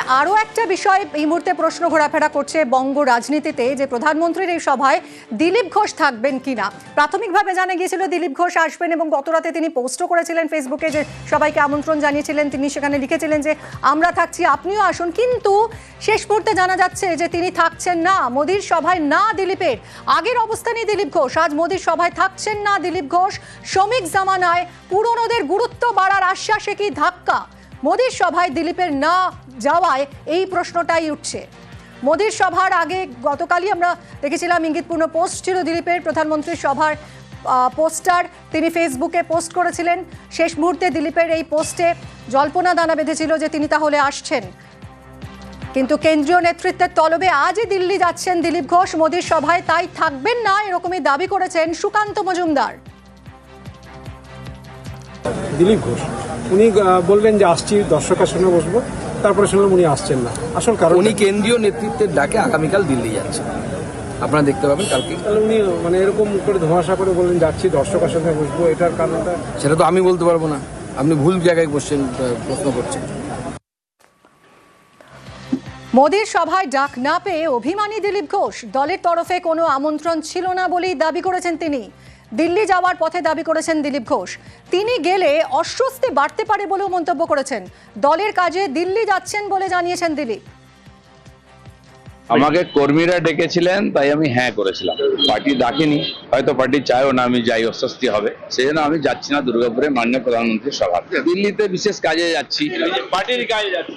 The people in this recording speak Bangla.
আরও একটা বিষয় এই মুহূর্তে প্রশ্ন ঘোরাফেরা করছে বঙ্গ রাজনীতিতে, যে প্রধানমন্ত্রীর এই সভায় দিলীপ ঘোষ থাকবেন কিনা। প্রাথমিকভাবে জানা গিয়েছিল দিলীপ ঘোষ আসবেন এবং গতরাতে তিনি পোস্টও করেছিলেন ফেসবুকে, যে সবাইকে আমন্ত্রণ জানিয়েছিলেন। তিনি সেখানে লিখেছিলেন যে আমরা থাকছি, আপনিও আসুন। কিন্তু শেষ মুহূর্তে জানা যাচ্ছে যে তিনি থাকছেন না মোদির সভায়, না দিলীপের। আগের অবস্থানই দিলীপ ঘোষ, আজ মোদির সভায় থাকছেন না দিলীপ ঘোষ। শ্রমিক জামানায় পুরনোদের গুরুত্ব বাড়ার আশ্বাসে কি ধাক্কা? মোদির সভায় দিলীপের না যাওয়ায় এই প্রশ্নটাই উঠছে। মোদির সভার আগে গতকালই আমরা দেখেছিলাম ইঙ্গিতপূর্ণ পোস্ট ছিল দিলীপের, প্রধানমন্ত্রীর সভার পোস্টার তিনি ফেসবুকে পোস্ট করেছিলেন। শেষ মুহূর্তে দিলীপের এই পোস্টে জল্পনা দানা বেঁধেছিল যে তিনি তাহলে আসছেন, কিন্তু কেন্দ্রীয় নেতৃত্বের তলবে আজই দিল্লি যাচ্ছেন দিলীপ ঘোষ মোদির সভায়, তাই থাকবেন না এরকমই দাবি করেছেন সুকান্ত মজুমদার। দিলীপ ঘোষ উনি বললেন যে আসছি, দর্শকের সঙ্গে বসবো, তারপরে শুনলাম উনি আসছেন না। আসল কারণ উনি কেন্দ্রীয় নেতৃত্বের ডাকে আগামীকাল দিল্লি যাচ্ছেন, আপনারা দেখতে পাবেন কালকে। তাহলে উনি মানে এরকম করে ধোঁয়াশা করে বললেন যাচ্ছি, দর্শকের সঙ্গে বসবো, এটার কারণটা সেটা তো আমি বলতে পারবো না। আপনি ভুল জায়গায় প্রশ্ন করছেন। মোদির সভায় ডাক না পেয়ে অভিমানী দিলীপ ঘোষ। দলের তরফে কোনো আমন্ত্রণ ছিল না বলেই দাবি করেছেন তিনি। দিল্লি যাওয়ার পথে দাবি করেছেন দিলীপ ঘোষ, তিনি গেলে অস্বস্তি বাড়তে পারে বলেও মন্তব্য করেছেন। দলের কাজে দিল্লি যাচ্ছেন বলে জানিয়েছেন দিলীপ। আমাকে কর্মীরা ডেকেছিলেন, তাই আমি হ্যাঁ করেছিলাম। পার্টি ডাকেনি, হয়তো পার্টি চায়ও না আমি যাই, অস্বস্তি হবে, সেই জন্য আমি যাচ্ছি না দুর্গাপুরে মাননীয় প্রধানমন্ত্রীর সভা। দিল্লিতে বিশেষ কাজে যাচ্ছি, পার্টির কাজে যাচ্ছি।